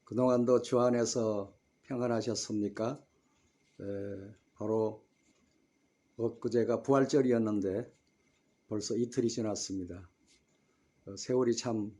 그동안도 주 안에서 평안하셨습니까? 바로 엊그제가 부활절이었는데 벌써 이틀이 지났습니다. 세월이 참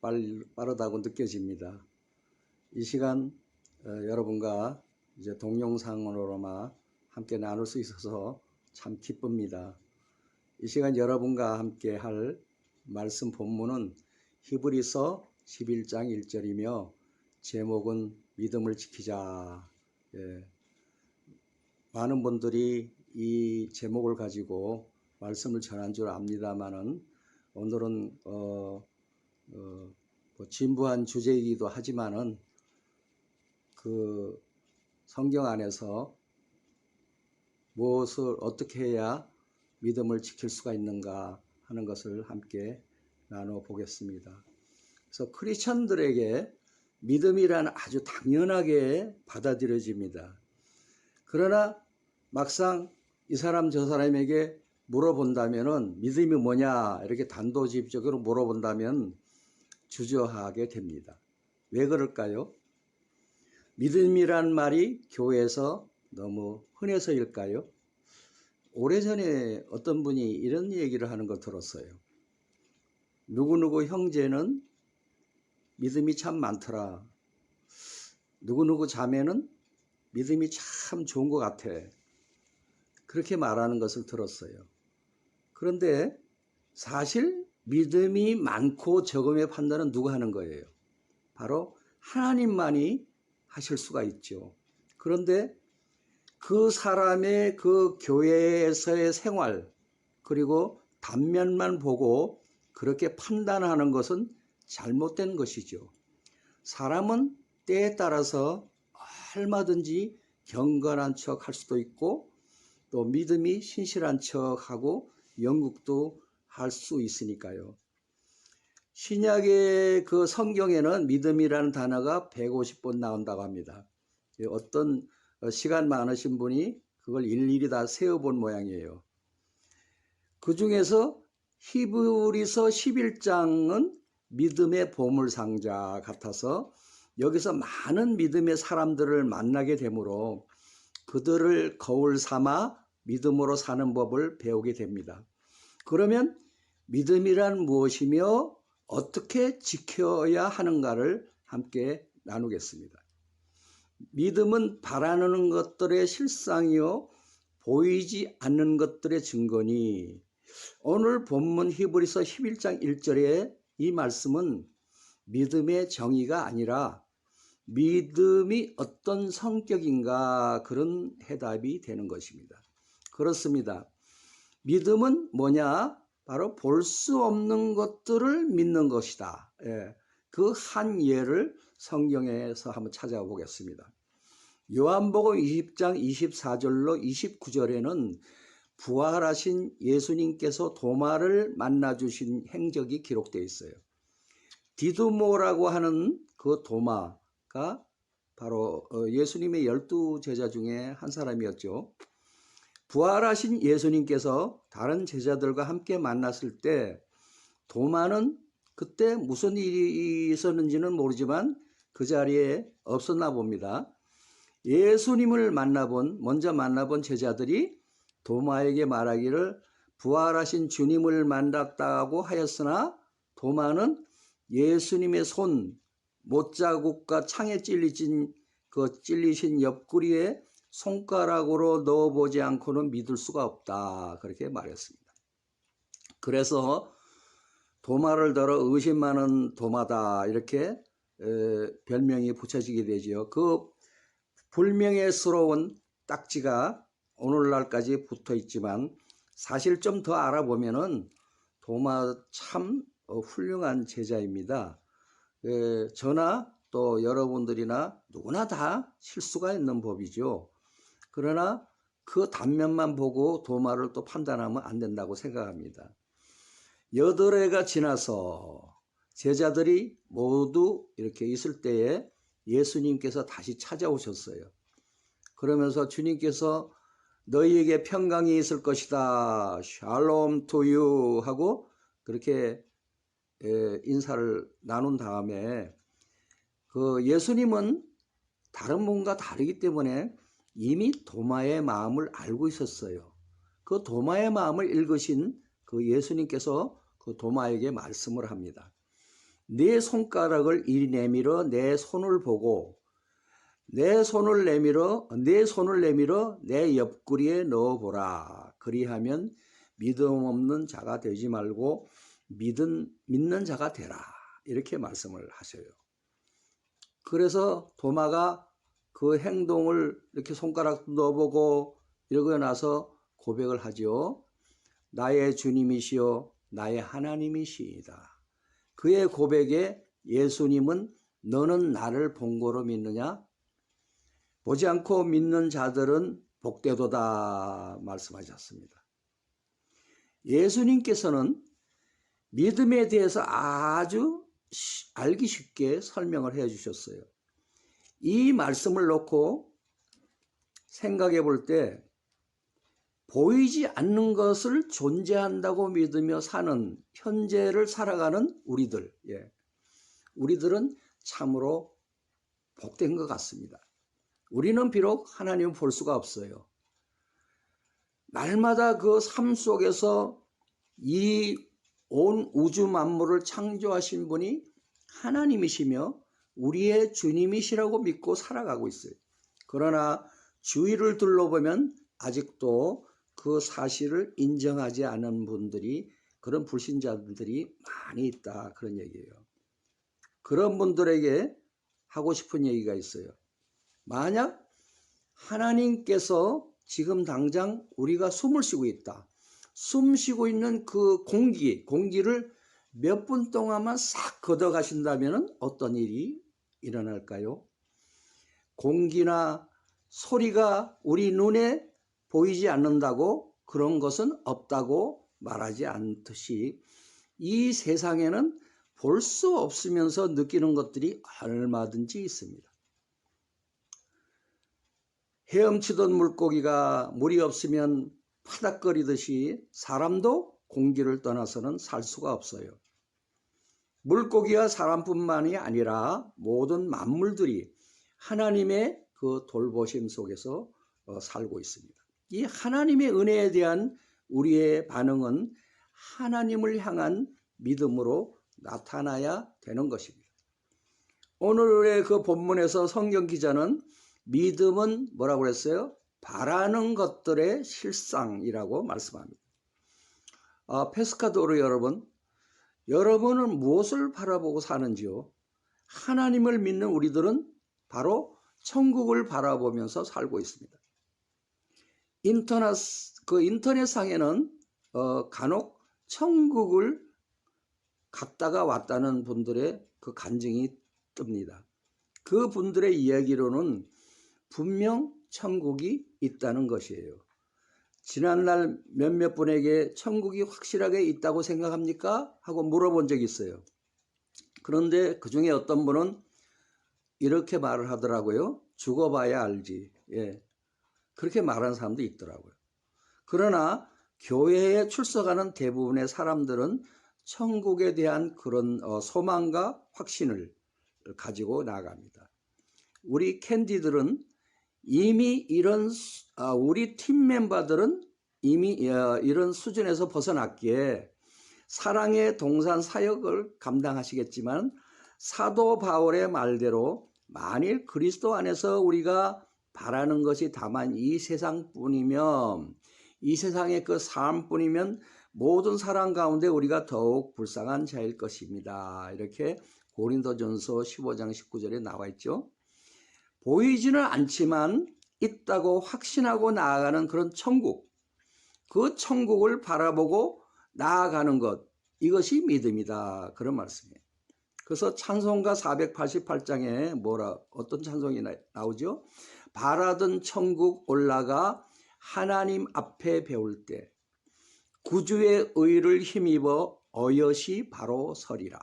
빠르다고 느껴집니다. 이 시간 여러분과 이제 동영상으로만 함께 나눌 수 있어서 참 기쁩니다. 이 시간 여러분과 함께 할 말씀 본문은 히브리서 11장 1절이며 제목은 믿음을 지키자. 많은 분들이 이 제목을 가지고 말씀을 전한 줄 압니다만은 오늘은 진부한 주제이기도 하지만은 그 성경 안에서 무엇을 어떻게 해야 믿음을 지킬 수가 있는가 하는 것을 함께 나눠 보겠습니다. 그래서 크리스천들에게 믿음이란 아주 당연하게 받아들여집니다. 그러나 막상 이 사람 저 사람에게 물어본다면은 믿음이 뭐냐 이렇게 단도직입적으로 물어본다면 주저하게 됩니다. 왜 그럴까요? 믿음이란 말이 교회에서 너무 흔해서일까요? 오래전에 어떤 분이 이런 얘기를 하는 걸 들었어요. 누구누구 형제는 믿음이 참 많더라. 누구누구 자매는 믿음이 참 좋은 것 같아. 그렇게 말하는 것을 들었어요. 그런데 사실 믿음이 많고 적음의 판단은 누가 하는 거예요? 바로 하나님만이 하실 수가 있죠. 그런데 그 사람의 그 교회에서의 생활 그리고 단면만 보고 그렇게 판단하는 것은 잘못된 것이죠. 사람은 때에 따라서 얼마든지 경건한 척 할 수도 있고 또 믿음이 신실한 척하고 영국도 할 수 있으니까요. 신약의 그 성경에는 믿음이라는 단어가 150번 나온다고 합니다. 어떤 시간 많으신 분이 그걸 일일이 다 세어본 모양이에요. 그 중에서 히브리서 11장은 믿음의 보물상자 같아서 여기서 많은 믿음의 사람들을 만나게 되므로 그들을 거울 삼아 믿음으로 사는 법을 배우게 됩니다. 그러면 믿음이란 무엇이며 어떻게 지켜야 하는가를 함께 나누겠습니다. 믿음은 바라는 것들의 실상이요 보이지 않는 것들의 증거니 오늘 본문 히브리서 11장 1절의 이 말씀은 믿음의 정의가 아니라 믿음이 어떤 성격인가 그런 해답이 되는 것입니다. 그렇습니다. 믿음은 뭐냐? 바로 볼 수 없는 것들을 믿는 것이다. 그 한 예를 성경에서 한번 찾아보겠습니다. 요한복음 20장 24절로 29절에는 부활하신 예수님께서 도마를 만나주신 행적이 기록되어 있어요. 디두모라고 하는 그 도마가 바로 예수님의 12제자 중에 한 사람이었죠. 부활하신 예수님께서 다른 제자들과 함께 만났을 때 도마는 그때 무슨 일이 있었는지는 모르지만 그 자리에 없었나 봅니다. 예수님을 먼저 만나본 제자들이 도마에게 말하기를 부활하신 주님을 만났다고 하였으나 도마는 예수님의 손 못자국과 창에 찔리신 옆구리에 손가락으로 넣어보지 않고는 믿을 수가 없다. 그렇게 말했습니다. 그래서 도마를 들어 의심 많은 도마다 이렇게 별명이 붙여지게 되죠. 그 불명예스러운 딱지가 오늘날까지 붙어 있지만 사실 좀 더 알아보면은 도마 참 훌륭한 제자입니다. 저나 또 여러분들이나 누구나 다 실수가 있는 법이죠. 그러나 그 단면만 보고 도마를 또 판단하면 안 된다고 생각합니다. 8해가 지나서 제자들이 모두 이렇게 있을 때에 예수님께서 다시 찾아오셨어요. 그러면서 주님께서 너희에게 평강이 있을 것이다. 샬롬 투유 하고 그렇게 인사를 나눈 다음에 그 예수님은 다른 분과 다르기 때문에 이미 도마의 마음을 알고 있었어요. 그 도마의 마음을 읽으신 그 예수님께서 그 도마에게 말씀을 합니다. 네 손가락을 이리 내밀어 내 손을 보고 내 손을 내밀어 내 옆구리에 넣어보라. 그리하면 믿음 없는 자가 되지 말고 믿는 자가 되라. 이렇게 말씀을 하셔요. 그래서 도마가 그 행동을 이렇게 손가락도 넣어보고 이러고 나서 고백을 하죠. 나의 주님이시여 나의 하나님이시이다. 그의 고백에 예수님은 너는 나를 본고로 믿느냐? 보지 않고 믿는 자들은 복되도다 말씀하셨습니다. 예수님께서는 믿음에 대해서 아주 알기 쉽게 설명을 해 주셨어요. 이 말씀을 놓고 생각해 볼 때 보이지 않는 것을 존재한다고 믿으며 사는 현재를 살아가는 우리들, 우리들은 참으로 복된 것 같습니다. 우리는 비록 하나님을 볼 수가 없어요. 날마다 그 삶 속에서 이 온 우주 만물을 창조하신 분이 하나님이시며 우리의 주님이시라고 믿고 살아가고 있어요. 그러나 주위를 둘러보면 아직도 그 사실을 인정하지 않은 분들이, 그런 불신자들이 많이 있다, 그런 얘기예요. 그런 분들에게 하고 싶은 얘기가 있어요. 만약 하나님께서 지금 당장 우리가 숨을 쉬고 있다. 숨 쉬고 있는 그 공기를 몇 분 동안만 싹 걷어가신다면 어떤 일이 일어날까요? 공기나 소리가 우리 눈에 보이지 않는다고 그런 것은 없다고 말하지 않듯이 이 세상에는 볼 수 없으면서 느끼는 것들이 얼마든지 있습니다. 헤엄치던 물고기가 물이 없으면 파닥거리듯이 사람도 공기를 떠나서는 살 수가 없어요. 물고기와 사람뿐만이 아니라 모든 만물들이 하나님의 그 돌보심 속에서 살고 있습니다. 이 하나님의 은혜에 대한 우리의 반응은 하나님을 향한 믿음으로 나타나야 되는 것입니다. 오늘의 그 본문에서 성경 기자는 믿음은 뭐라고 그랬어요? 바라는 것들의 실상이라고 말씀합니다. 페스카도르 여러분은 무엇을 바라보고 사는지요? 하나님을 믿는 우리들은 바로 천국을 바라보면서 살고 있습니다. 인터넷상에는 간혹 천국을 갔다가 왔다는 분들의 그 간증이 뜹니다. 그 분들의 이야기로는 분명 천국이 있다는 것이에요. 지난날 몇몇 분에게 천국이 확실하게 있다고 생각합니까? 하고 물어본 적이 있어요. 그런데 그 중에 어떤 분은 이렇게 말을 하더라고요. 죽어봐야 알지. 그렇게 말하는 사람도 있더라고요. 그러나 교회에 출석하는 대부분의 사람들은 천국에 대한 그런 소망과 확신을 가지고 나갑니다. 우리 캔디들은 이미 우리 팀 멤버들은 이미 이런 수준에서 벗어났기에 사랑의 동산 사역을 감당하시겠지만 사도 바울의 말대로 만일 그리스도 안에서 우리가 바라는 것이 다만 이 세상뿐이면, 이 세상의 그 삶뿐이면 모든 사람 가운데 우리가 더욱 불쌍한 자일 것입니다. 이렇게 고린도전서 15장 19절에 나와 있죠. 보이지는 않지만 있다고 확신하고 나아가는 그런 천국, 그 천국을 바라보고 나아가는 것, 이것이 믿음이다, 그런 말씀이에요. 그래서 찬송가 488장에 어떤 찬송이 나오죠? 바라던 천국 올라가 하나님 앞에 배울 때 구주의 의를 힘입어 어여시 바로 서리라.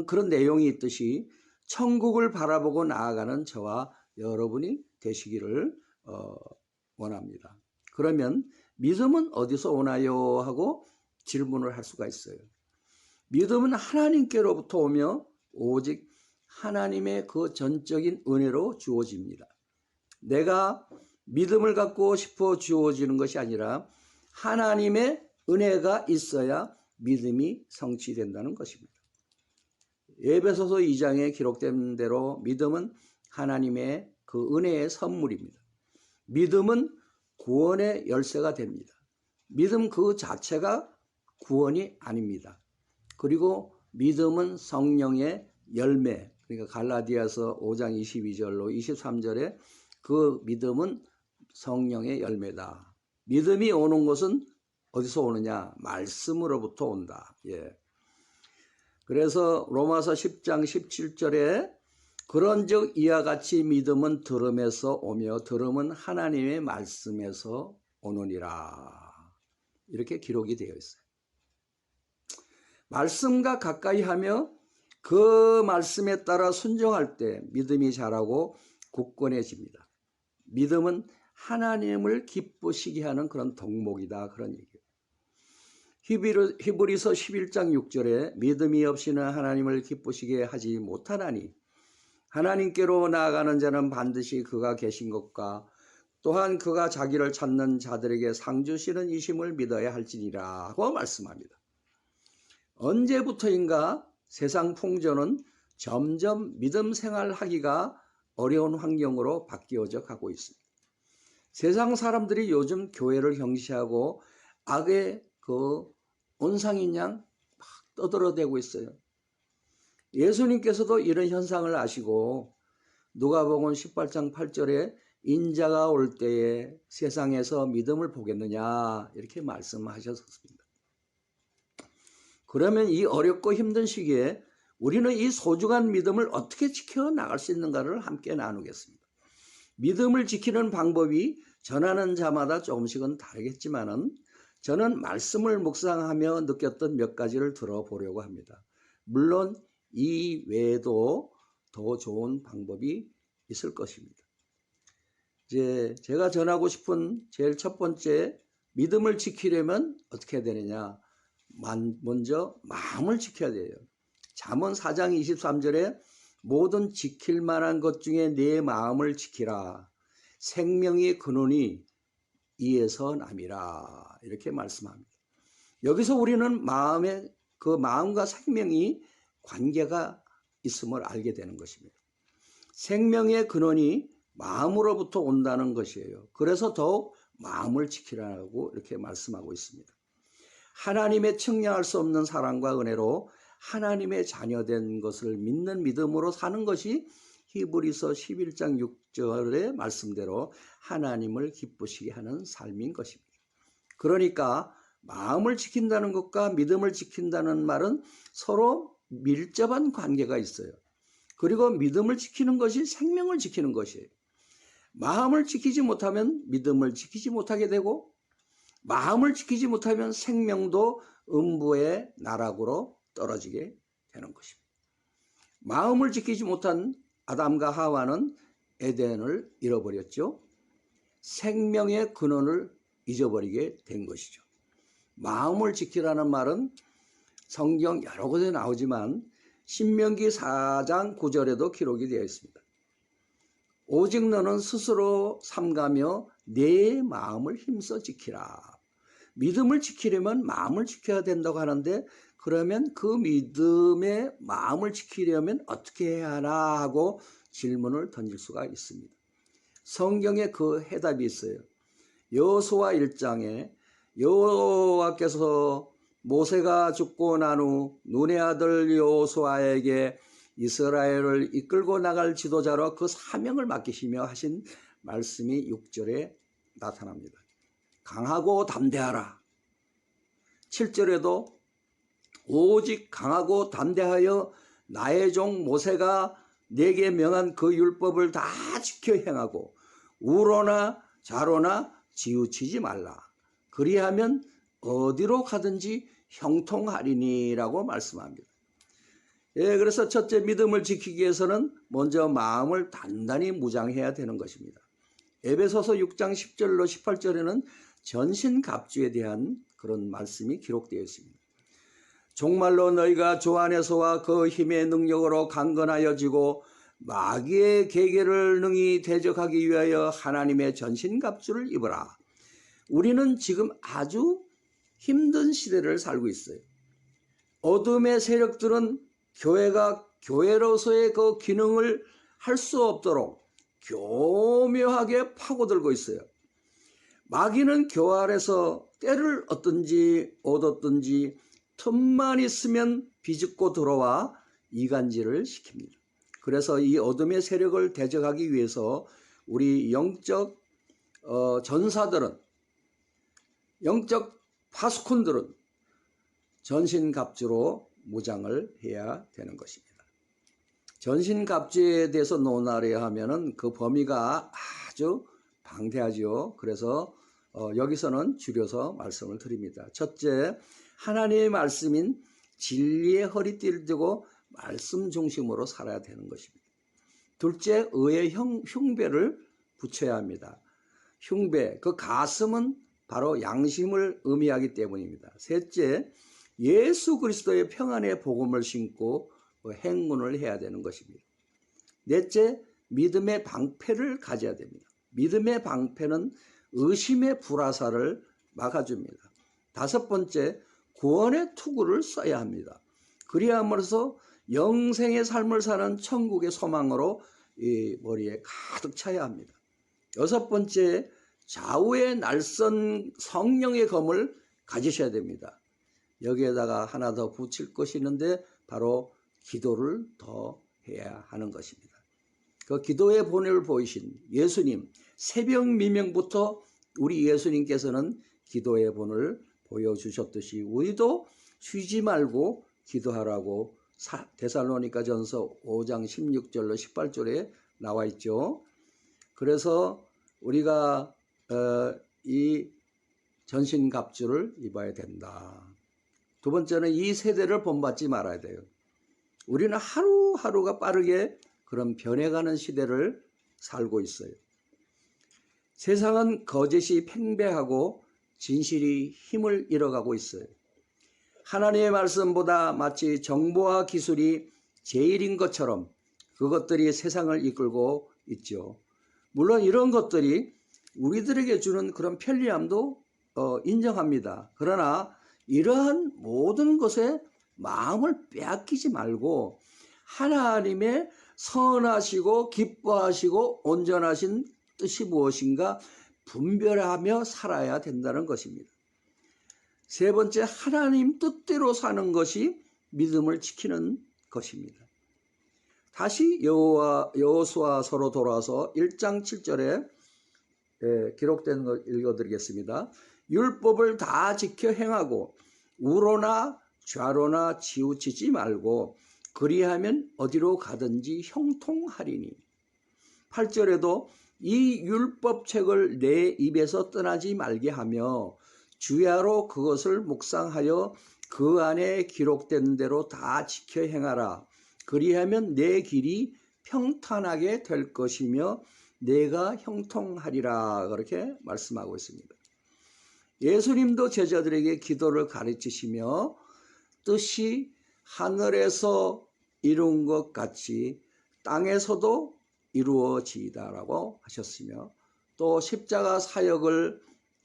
그런 내용이 있듯이 천국을 바라보고 나아가는 저와 여러분이 되시기를 원합니다. 그러면 믿음은 어디서 오나요? 하고 질문을 할 수가 있어요. 믿음은 하나님께로부터 오며 오직 하나님의 그 전적인 은혜로 주어집니다. 내가 믿음을 갖고 싶어 주어지는 것이 아니라 하나님의 은혜가 있어야 믿음이 성취된다는 것입니다. 에베소서 2장에 기록된 대로 믿음은 하나님의 그 은혜의 선물입니다. 믿음은 구원의 열쇠가 됩니다. 믿음 그 자체가 구원이 아닙니다. 그리고 믿음은 성령의 열매, 그러니까 갈라디아서 5장 22절로 23절에 그 믿음은 성령의 열매다. 믿음이 오는 것은 어디서 오느냐? 말씀으로부터 온다. 예. 그래서 로마서 10장 17절에 그런즉 이와 같이 믿음은 들음에서 오며 들음은 하나님의 말씀에서 오느니라. 이렇게 기록이 되어 있어요. 말씀과 가까이 하며 그 말씀에 따라 순종할 때 믿음이 자라고 굳건해집니다. 믿음은 하나님을 기쁘시게 하는 그런 덕목이다. 그런 얘기예요. 히브리서 11장 6절에 믿음이 없이는 하나님을 기쁘시게 하지 못하나니 하나님께로 나아가는 자는 반드시 그가 계신 것과 또한 그가 자기를 찾는 자들에게 상 주시는 이심을 믿어야 할지니라 하고 말씀합니다. 언제부터인가 세상 풍조는 점점 믿음 생활하기가 어려운 환경으로 바뀌어져 가고 있습니다. 세상 사람들이 요즘 교회를 경시하고 악의 그 온상인 양 막 떠들어대고 있어요. 예수님께서도 이런 현상을 아시고 누가복음 18장 8절에 인자가 올 때에 세상에서 믿음을 보겠느냐 이렇게 말씀하셨습니다. 그러면 이 어렵고 힘든 시기에 우리는 이 소중한 믿음을 어떻게 지켜나갈 수 있는가를 함께 나누겠습니다. 믿음을 지키는 방법이 전하는 자마다 조금씩은 다르겠지만은 저는 말씀을 묵상하며 느꼈던 몇 가지를 들어보려고 합니다. 물론 이 외에도 더 좋은 방법이 있을 것입니다. 이제 제가 전하고 싶은 제일 첫 번째 믿음을 지키려면 어떻게 해야 되느냐? 먼저 마음을 지켜야 돼요. 잠언 4장 23절에 모든 지킬 만한 것 중에 내 마음을 지키라. 생명의 근원이 이에서 남이라. 이렇게 말씀합니다. 여기서 우리는 마음의 그 마음과 생명이 관계가 있음을 알게 되는 것입니다. 생명의 근원이 마음으로부터 온다는 것이에요. 그래서 더욱 마음을 지키라고 이렇게 말씀하고 있습니다. 하나님의 측량할 수 없는 사랑과 은혜로 하나님의 자녀된 것을 믿는 믿음으로 사는 것이 히브리서 11장 6절의 말씀대로 하나님을 기쁘시게 하는 삶인 것입니다. 그러니까 마음을 지킨다는 것과 믿음을 지킨다는 말은 서로 밀접한 관계가 있어요. 그리고 믿음을 지키는 것이 생명을 지키는 것이에요. 마음을 지키지 못하면 믿음을 지키지 못하게 되고 마음을 지키지 못하면 생명도 음부의 나락으로 떨어지게 되는 것입니다. 마음을 지키지 못한 아담과 하와는 에덴을 잃어버렸죠. 생명의 근원을 잊어버리게 된 것이죠. 마음을 지키라는 말은 성경 여러 곳에 나오지만 신명기 4장 9절에도 기록이 되어 있습니다. 오직 너는 스스로 삼가며 내 마음을 힘써 지키라. 믿음을 지키려면 마음을 지켜야 된다고 하는데 그러면 그 믿음의 마음을 지키려면 어떻게 해야 하나 하고 질문을 던질 수가 있습니다. 성경에 그 해답이 있어요. 여호수아 1장에 여호와께서 모세가 죽고 난 후 눈의 아들 여호수아에게 이스라엘을 이끌고 나갈 지도자로 그 사명을 맡기시며 하신 말씀이 6절에 나타납니다. 강하고 담대하라. 7절에도 오직 강하고 담대하여 나의 종 모세가 내게 명한 그 율법을 다 지켜 행하고 우로나 좌로나 치우치지 말라. 그리하면 어디로 가든지 형통하리니라고 말씀합니다. 예, 그래서 첫째 믿음을 지키기 위해서는 먼저 마음을 단단히 무장해야 되는 것입니다. 에베소서 6장 10절로 18절에는 전신갑주에 대한 그런 말씀이 기록되어 있습니다. 정말로 너희가 주 안에서와 그 힘의 능력으로 강건하여지고 마귀의 계계를 능히 대적하기 위하여 하나님의 전신갑주를 입으라. 우리는 지금 아주 힘든 시대를 살고 있어요. 어둠의 세력들은 교회가 교회로서의 그 기능을 할 수 없도록 교묘하게 파고들고 있어요. 마귀는 교회 안에서 때를 얻든지 얻었든지 틈만 있으면 비집고 들어와 이간질을 시킵니다. 그래서 이 어둠의 세력을 대적하기 위해서 우리 영적 전사들은, 영적 파수꾼들은 전신갑주로 무장을 해야 되는 것입니다. 전신갑주에 대해서 논하려 하면은 그 범위가 아주 방대하죠. 그래서 여기서는 줄여서 말씀을 드립니다. 첫째, 하나님의 말씀인 진리의 허리띠를 들고 말씀 중심으로 살아야 되는 것입니다. 둘째, 의의 흉배를 붙여야 합니다. 흉배, 그 가슴은 바로 양심을 의미하기 때문입니다. 셋째, 예수 그리스도의 평안의 복음을 신고 행군을 해야 되는 것입니다. 넷째, 믿음의 방패를 가져야 됩니다. 믿음의 방패는 의심의 불화살을 막아줍니다. 다섯 번째, 구원의 투구를 써야 합니다. 그리함으로써 영생의 삶을 사는 천국의 소망으로 이 머리에 가득 차야 합니다. 여섯 번째, 좌우의 날선 성령의 검을 가지셔야 됩니다. 여기에다가 하나 더 붙일 것이 있는데 바로 기도를 더 해야 하는 것입니다. 그 기도의 본을 보이신 예수님, 새벽 미명부터 우리 예수님께서는 기도의 본을 보여주셨듯이 우리도 쉬지 말고 기도하라고 데살로니가전서 5장 16절로 18절에 나와 있죠. 그래서 우리가 이 전신갑주를 입어야 된다. 두 번째는 이 세대를 본받지 말아야 돼요. 우리는 하루하루가 빠르게 그런 변해가는 시대를 살고 있어요. 세상은 거짓이 팽배하고 진실이 힘을 잃어가고 있어요. 하나님의 말씀보다 마치 정보와 기술이 제일인 것처럼 그것들이 세상을 이끌고 있죠. 물론 이런 것들이 우리들에게 주는 그런 편리함도 인정합니다. 그러나 이러한 모든 것에 마음을 빼앗기지 말고 하나님의 선하시고 기뻐하시고 온전하신 뜻이 무엇인가 분별하며 살아야 된다는 것입니다. 세 번째, 하나님 뜻대로 사는 것이 믿음을 지키는 것입니다. 다시 여호수아서로 돌아와서 1장 7절에 기록된 거 읽어드리겠습니다. 율법을 다 지켜 행하고 우로나 좌로나 치우치지 말고 그리하면 어디로 가든지 형통하리니. 8절에도 이 율법책을 내 입에서 떠나지 말게 하며 주야로 그것을 묵상하여 그 안에 기록된 대로 다 지켜 행하라. 그리하면 내 길이 평탄하게 될 것이며 내가 형통하리라. 그렇게 말씀하고 있습니다. 예수님도 제자들에게 기도를 가르치시며 뜻이 하늘에서 이룬 것 같이 땅에서도 이루어지이다라고 하셨으며 또 십자가 사역을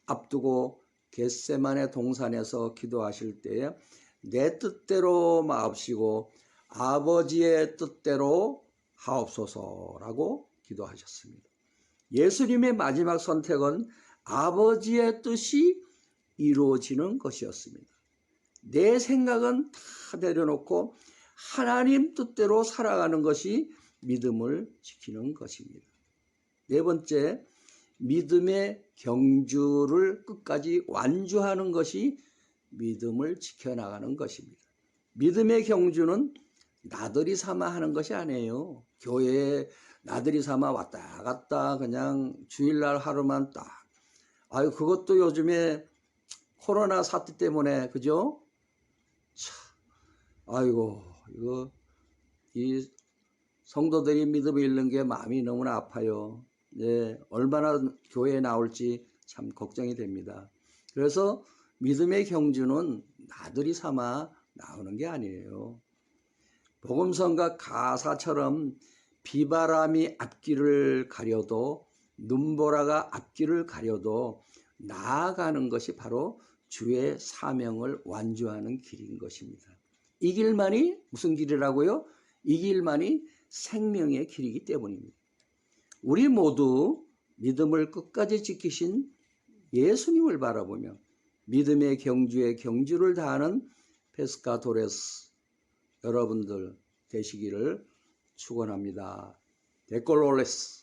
앞두고 겟세마네 동산에서 기도하실 때에 내 뜻대로 마옵시고 아버지의 뜻대로 하옵소서라고 기도하셨습니다. 예수님의 마지막 선택은 아버지의 뜻이 이루어지는 것이었습니다. 내 생각은 다 내려놓고 하나님 뜻대로 살아가는 것이 믿음을 지키는 것입니다. 네 번째, 믿음의 경주를 끝까지 완주하는 것이 믿음을 지켜나가는 것입니다. 믿음의 경주는 나들이 삼아 하는 것이 아니에요. 교회에 나들이 삼아 왔다 갔다 그냥 주일날 하루만 딱. 아유, 그것도 요즘에 코로나 사태 때문에, 그죠? 참, 아이고, 이거 이 성도들이 믿음을 잃는 게 마음이 너무나 아파요. 예, 얼마나 교회에 나올지 참 걱정이 됩니다. 그래서 믿음의 경주는 나들이 삼아 나오는 게 아니에요. 복음성가 가사처럼 비바람이 앞길을 가려도 눈보라가 앞길을 가려도 나아가는 것이 바로 주의 사명을 완주하는 길인 것입니다. 이 길만이 무슨 길이라고요? 이 길만이 생명의 길이기 때문입니다. 우리 모두 믿음을 끝까지 지키신 예수님을 바라보며 믿음의 경주에 경주를 다하는 페스카도레스 여러분들 되시기를 축원합니다. 데콜로레스